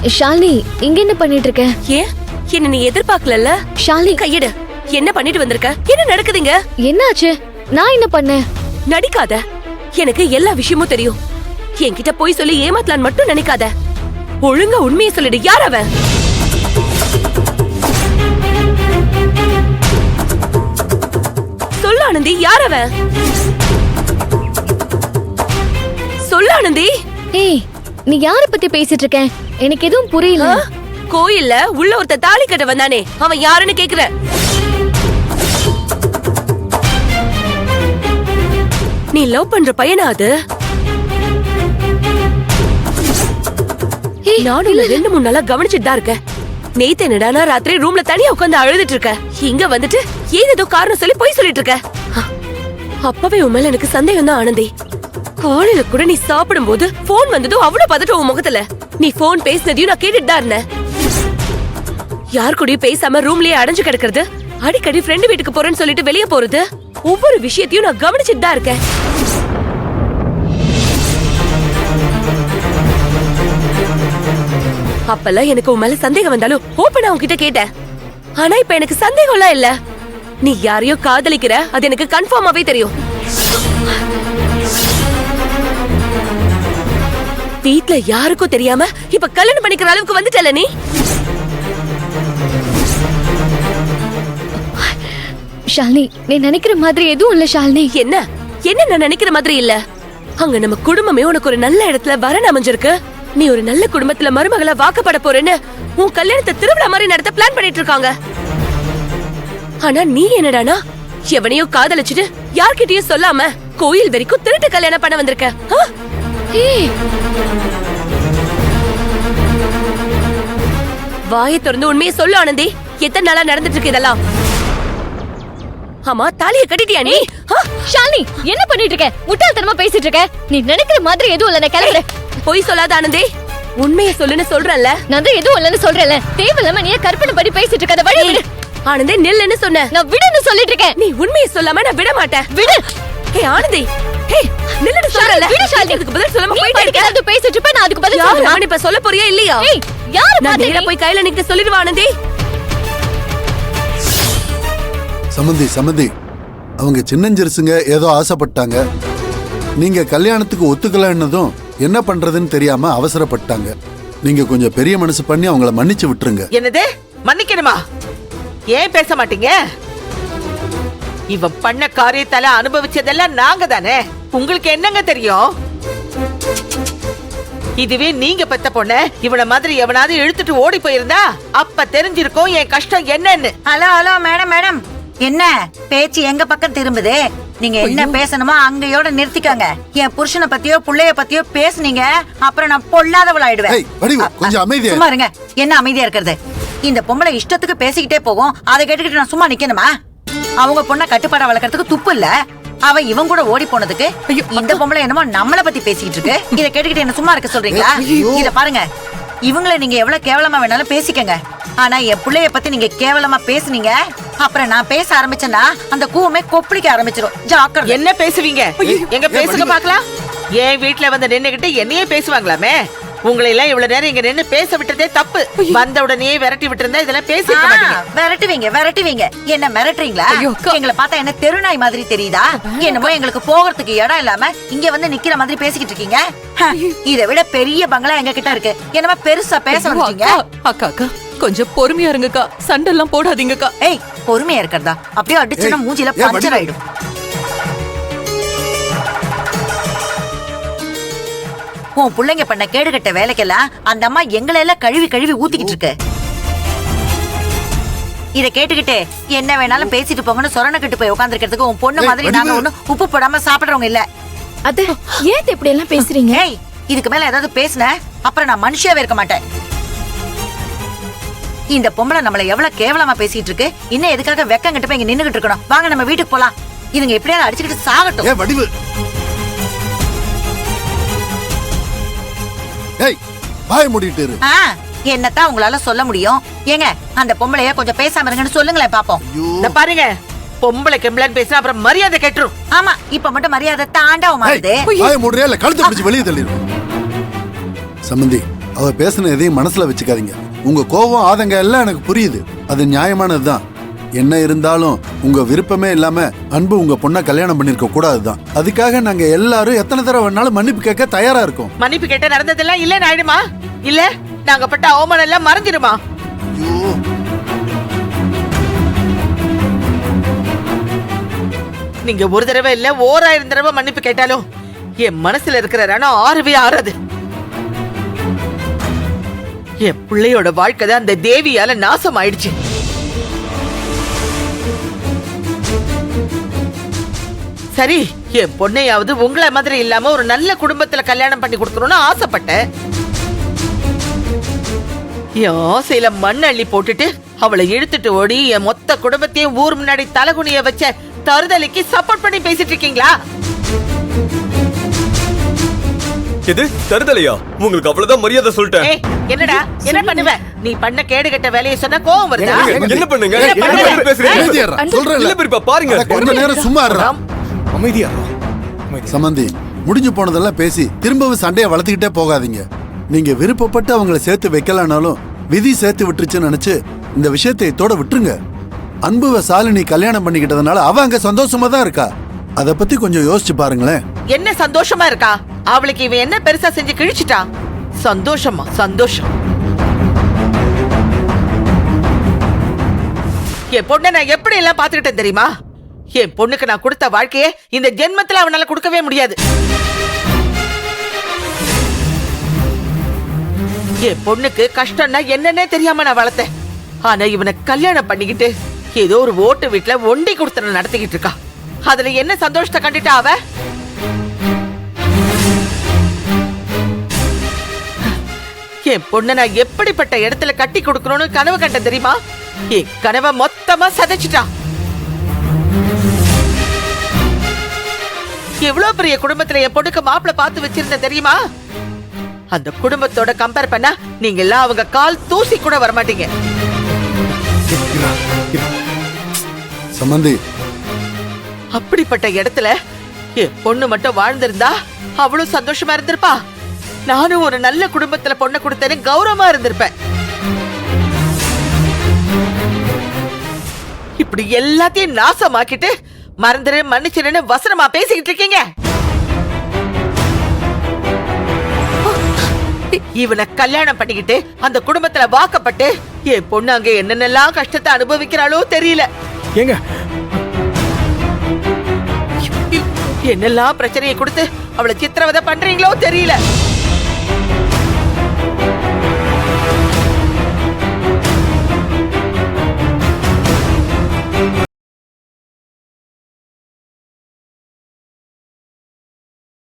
ஷாலினி இங்க என்ன பண்ணிட்டு இருக்க? ஏன் என்ன நீ எதிர்பார்க்கல? ஷாலினி கையெடு. என்ன பண்ணிட்டு வந்திருக்க? என்ன நடக்குதுங்க? என்னாச்சு? நான் என்ன பண்ணேன்? நடிக்காத. எனக்கு எல்லா விஷயமும் தெரியும். என்கிட்ட போய் சொல்லி ஏமாத்தலான்னு மட்டும் நினைக்காத. ஒழுங்கா உண்மையை சொல்லிடு. யார் அவன்? சொல்ல ஆனந்தி, யார் அவன்? சொல்ல ஆனந்தி. ஏய், நீ யார பத்தி பேசிட்டு இருக்க? எனக்கு எதுவும் புரியல. கோயில்ல உள்ள ஒருத்த தாலி கட்ட வந்தானே, அவன் யாருன்னு கேக்குற? நீ லவ் பண்ற பையனா அது? நானும் 2-3 நாளா கவனிச்சுட்டு தான் இருக்கேன். நேத்து என்னடா ராத்திரி ரூம்ல தனியா உட்கார்ந்து அழுதுட்டு இருக்க. இங்க வந்துட்டு ஏதோ காரணம் சொல்லி போய் சொல்லிட்டு இருக்க. அப்பவே உன் மேல எனக்கு சந்தேகம் தான் ஆனந்தி. காலையில கூட நீ சாப்பிடும் போது போன் வந்ததும் அவ்வளவு பதட்டம் உன் முகத்துல. நீ போன் பேசினதையும் நான் கேட்டுட்டு தான் இருந்தேன். யார் கூடயும் பேசாம ரூம்லயே அடைஞ்சு கிடக்குறது, அடிக்கடி ஃப்ரெண்டு வீட்டுக்கு போறேன்னு சொல்லிட்டு வெளியே போறது, ஒவ்வொரு விஷயத்தையும் நான் கவனிச்சுட்டு தான் இருக்கேன். அப்பெல்லாம் எனக்கு உன் மேல சந்தேகம் வந்தாலும் ஓப்பனா உன்கிட்ட கேட்டேன். ஆனா இப்ப எனக்கு சந்தேகம் எல்லாம் இல்ல. நீ யாரையோ காதலிக்கிற, அது எனக்கு கன்ஃபார்மாவே தெரியும். வீட்ல யாருக்கும் தெரியாம இப்ப கல்யாணம் பண்ணிக்கிற அளவுக்கு வந்துட்டல நீ. ஷாலினி, நீ நினைக்கிற மாதிரி எதுவும் இல்ல ஷாலினி. என்ன என்ன நான் நினைக்கிற மாதிரி இல்ல. அங்க நம்ம குடும்பமே உனக்கு ஒரு நல்ல இடத்துல வரன் அமைஞ்சிருக்கு. நீ ஒரு நல்ல குடும்பத்துல மருமகளா வாக்கப்பட போறேன்னு உன் கல்யாணத்தை திருவிழா மாதிரி நடத்த பிளான் பண்ணிட்டு இருக்காங்க. ஆனா நீ என்னடானா எவனையோ காதலிச்சுட்டு யார்கிட்டயும் சொல்லாம கோயில் வரைக்கும் திருட்டு கல்யாணம் பண்ண வந்திருக்க. வாயை திறந்து உண்மையை சொல்லு ஆனந்தி. எத்தனை நாளா நடந்துட்டு இருக்கு இதெல்லாம்? ஆமா, தாலியை கட்டிட்டியா நீ? ஷாலினி, என்ன பண்ணிட்டு இருக்க? முட்டாள்தனமா பேசிட்டு இருக்க. நீ நினைக்கிற மாதிரி எதுவும் இல்ல. நான் கிளம்புறேன். போய் சொல்லாத ஆனந்தி, உண்மையை சொல்லுன்னு சொல்றேன்ல. நான் தான் எதுவும் இல்லன்னு சொல்றேன்ல. தேவையில்லாம நீ கற்பனை படி பேசிட்டு இருக்க. வழி விடு ஆனந்தி. நில்லுன்னு சொன்ன. நான் விடுன்னு சொல்லிட்டு இருக்கேன். நீ உண்மையை சொல்லாம நான் விட மாட்டேன். விடு. ஏய் ஆனந்தி, ஏய் நில்லுன்னு சொல்றல. விடு ஷாலினி. அதுக்கு பதில் சொல்லாம போயிட்டே இருக்க. அது பேசிட்டு இருப்ப, நான் அதுக்கு பதில் சொல்றேன். சொல்றேன். நான் இப்ப சொல்ல போறியா இல்லையா? ஏய், யார நான் பாத்து நேரா போய் கையில நிக்க சொல்லிடுவா ஆனந்தி. சமந்தி, அவங்க சின்னஞ்சிறுசுங்க ஏதோ ஆசைப்பட்டாங்க. நீங்க கல்யாணத்துக்கு ஒத்துக்கலன்னதும் என்ன பண்றதுன்னு தெரியாம அவசரப்பட்டாங்க. நீங்க கொஞ்சம் பெரிய மனசு பண்ணி அவங்கள மன்னிச்சு விட்டுருங்க. என்னது மன்னிக்கணுமா? ஏன் பேச மாட்டீங்க? இவன் பண்ண காரியத்தால அனுபவிச்சதெல்லாம் நாங்க தானே. உங்களுக்கு என்னங்க தெரியும்? இதுவே நீங்க பெத்த பொண்ண இவன மாதிரி எவனாவது இழுத்துட்டு ஓடி போயிருந்தா அப்ப தெரிஞ்சிருக்கும் என் கஷ்டம் என்னன்னு. ஹலோ மேடம், என்ன பேச்சு எங்க பக்கம் திரும்புது? நீங்க என்ன பேசணுமோ அங்கயோட நிறுத்திக்கோங்க. என் புருஷனை பத்தியோ புள்ளைய பத்தியோ பேசுனீங்க, அப்புறம் நான் பொல்லாதவள் ஆயிடுவேன். கொஞ்சம் அமைதியா சும்மா இருங்க. என்ன அமைதியா இருக்கிறது? இந்த பொம்பளை இஷ்டத்துக்கு பேசிக்கிட்டே போகும். அதை கேட்டுக்கிட்டு நான் சும்மா நிக்கணுமா? அவங்க பொண்ணை கட்டுப்பாட வளர்க்கறதுக்கு துப்பு இல்ல. அவ இவன் கூட ஓடி போனதுக்கு இந்த பொம்பளை என்னமோ நம்மளை பத்தி பேசிக்கிட்டு இருக்கு. இதை கேட்டுக்கிட்டு என்ன சும்மா இருக்க சொல்றீங்களா? இத பாருங்க, இவங்கள நீங்க எவ்வளவு கேவலமா வேணாலும் பேசிக்கங்க. ஆனா என் பிள்ளைய பத்தி நீங்க கேவலமா பேசுனீங்க, அப்புறம் நான் பேச ஆரம்பிச்சேன்னா அந்த கூவமே கொப்பளிக்க ஆரம்பிச்சிடும். ஜாக்கிரதை. என்ன பேசுவீங்க? எங்க பேசுங்க பாக்கலாம். என் வீட்டுல வந்து நின்னுகிட்டு என்னையே பேசுவாங்களாமே? உங்களை எல்லாம் இவ்வளவு நேரம் இங்க நின்னு பேச விட்டதே தப்பு. வந்த உடனே விரட்டி விட்டுருந்தா இதெல்லாம் பேசிருக்க மாட்டீங்க. விரட்டுவீங்க. என்ன மிரட்டுறீங்களா? எங்களை பார்த்தா என்ன தெருநாய் மாதிரி தெரியுதா? என்னமோ எங்களுக்கு போகிறதுக்கு இடம் இல்லாம இங்க வந்து நிக்கிற மாதிரி பேசிக்கிட்டு இருக்கீங்க. இதை விட பெரிய பங்களா எங்க கிட்ட இருக்கு. என்னமா பெருசா பேச வந்தீங்க? அக்கா கொஞ்சம் பொறுமையா இருங்கக்கா. சண்டை எல்லாம் போடாதீங்கக்கா. ஏய், பொறுமையா இருக்கிறதா? அப்படியே அடிச்சுனா மூஞ்சில பஞ்சர் ஆயிடும். உன் பிள்ளைங்க பண்ண கேடுகட்ட வேலைக்கெல்லாம் அந்த அம்மா எங்களை எல்லாம் கழுவி ஊத்திக்கிட்டு இருக்கு. இத கேட்டுக்கிட்டு என்ன வேணாலும் பேசிட்டு போங்கன்னு சொரணக்கிட்டு போய் உட்காந்துருக்கிறதுக்கு உன் பொண்ணு மாதிரி நாங்க ஒண்ணு உப்பு போடாம சாப்பிடுறவங்க இல்ல. அது ஏன் இப்படி எல்லாம் பேசுறீங்க? ஏய், இதுக்கு மேல ஏதாவது பேசுன அப்புறம் நான் மனுஷியாவே இருக்க மாட்டேன். இந்த பொம்பளை நம்மள எவ்வளவு கேவலமா பேசிட்டு இருக்கு. இன்னும் எதுக்காக வெக்கம் கிட்ட போய் இங்க நின்னுகிட்டு இருக்கணும்? வாங்க நம்ம வீட்டுக்கு போலாம். இதுங்க எப்படியாவது அடிச்சுக்கிட்டு சாகட்டும். வாய் மூடிட்டு இரு. என்னத்தான் உங்களால சொல்ல முடியும்? ஏங்க, அந்த பொம்பளைய கொஞ்சம் பேசாம இருங்கன்னு சொல்லுங்களேன் பாப்போம். பாருங்க, பொம்பளை கெம்பளன்னு பேசினா அப்புறம் மரியாதை கெட்டுரும். ஆமா, இப்ப மட்டும் மரியாதை தாண்டவ மாறுது. வாய் மூடுறியா இல்ல கழுத்து பிடிச்சு வெளியே தள்ளிடும். சம்பந்தி, அவ பேசுன எதையும் மனசுல வச்சுக்காதீங்க. உங்க கோபம் ஆதங்க எல்லாம் எனக்கு புரியுது, அது நியாயமானதுதான். என்ன இருந்தாலும் உங்க விருப்பமே இல்லாம அன்பு உங்க பொண்ணை கல்யாணம் பண்ணிருக்க கூடாதுதான். அதுக்காக நாங்க எல்லாரும் எத்தனை தடவை வேணாலும் மன்னிப்பு கேட்க தயாரா இருக்கோம். மன்னிப்பு கேட்ட நடந்ததெல்லாம் இல்லன்னு ஆயிடுமா? இல்ல நாங்க பட்ட அவமானம் எல்லாம் மறைஞ்சிடுமா? ஐயோ, நீங்க ஒரு தடவை இல்ல 1000 தடவை மன்னிப்பு கேட்டாலும் என் மனசுல இருக்கிற ரணம் ஆறவே ஆறாது. என் பிள்ளையோட வாழ்க்கை தான் அந்த தேவியால நாசம் ஆயிடுச்சு. சரி, என் பொண்ணையாவது உங்களை மாதிரி இல்லாம ஒரு நல்ல குடும்பத்துல கல்யாணம் பண்ணி கொடுக்கணும்னு ஆசைப்பட்டேன். என் ஆசையில மண் அள்ளி போட்டுட்டு அவளை இழுத்துட்டு ஓடி என் மொத்த குடும்பத்தையும் ஊர் முன்னாடி தலகுனிய வச்ச தருதலைக்கு சப்போர்ட் பண்ணி பேசிட்டு இருக்கீங்களா? இது தருதலையா? உங்களுக்கு அவ்வளவுதான் மரியாதை சொல்லிட்டேன். ஏய், என்னடா என்ன பண்ணுவ? நீ பண்ண கேடுகட்ட வேலையை சொன்னா கோவம் வருதா? என்ன பண்ணுங்க? என்ன என்ன பண்ணுவ? மாதிரி பேசுறீங்க? அமைதியா இருடா, சொல்றேன்ல. இல்ல பெரியப்பா, பாருங்க. அட, கொஞ்ச நேரம் சும்மா இருடா. அமைதியா. சம்பந்தி, முடிஞ்சு போனதெல்லாம் பேசி திரும்பவும் சண்டையை வளர்த்துக்கிட்டே போகாதீங்க. நீங்க விருப்பப்பட்டு அவங்கள சேர்த்து வைக்கலானாலும் விதி சேர்த்து விட்டுருச்சுன்னு நினைச்சு இந்த விஷயத்தை இதோட விட்டுருங்க. அன்புவ சாலினி கல்யாணம் பண்ணிக்கிட்டதுனால அவ அங்க சந்தோஷமா தான் இருக்கா. அத பத்தி கொஞ்சம் யோசிச்சு பாருங்களேன். என்ன சந்தோஷமா இருக்கா? அவளுக்கு இவன் என்ன பெருசா செஞ்சு கிழிச்சிட்டான்? சந்தோஷமா? சந்தோஷம். என் பொண்ணை நான் எப்படி எல்லாம் பாத்துக்கிட்டேன் தெரியுமா? என் பொண்ணுக்கு நான் கொடுத்த வாழ்க்கைய இந்த ஜென்மத்துல அவனால கொடுக்கவே முடியாது. என் பொண்ணுக்கு கஷ்டம்னா என்னன்னே தெரியாம நான் வளர்த்தேன். ஆனா இவனை கல்யாணம் பண்ணிக்கிட்டு ஏதோ ஒரு ஓட்டு வீட்டுல ஒண்டி கொடுத்தன நடத்திக்கிட்டு இருக்கா. அதுல என்ன சந்தோஷத்தை கண்டுட்டா அவ? என் பொண்ணை நான் எப்படிப்பட்ட இடத்துல கட்டி கொடுக்கணும்னு கனவு கண்ட தெரியுமா? என் கனவை மொத்தமா சதைச்சிட்டா. எவ்வளவு பெரிய குடும்பத்துல என் பொண்ணுக்கு மாப்பிள்ள பார்த்து வச்சிருந்த தெரியுமா? அந்த குடும்பத்தோட கம்பேர் பண்ணா நீங்க எல்லாம் அவங்க கால் தூசி கூட வரமாட்டீங்க. சம்பந்தி, அப்படிப்பட்ட இடத்துல என் பொண்ணு மட்டும் வாழ்ந்திருந்தா அவளும் சந்தோஷமா இருந்திருப்பா. நானும் ஒரு நல்ல குடும்பத்துல பொண்ணை கொடுத்தேன்னு கௌரவமா இருந்திருப்பேன். இப்படி எல்லாத்தையும் நாசமாக்கிட்டு மறந்துரு மன்னிச்சிருன்னு வசனமா பேசிக்கிட்டு இருக்கீங்க. இவனை கல்யாணம் பண்ணிக்கிட்டு அந்த குடும்பத்துல வாக்கப்பட்டு என் பொண்ணு அங்க என்னென்னலாம் கஷ்டத்தை அனுபவிக்கிறாளோ தெரியல. ஏங்க, என்னெல்லாம் பிரச்சனையை கொடுத்து அவளை சித்திரவதை பண்றீங்களோ தெரியல.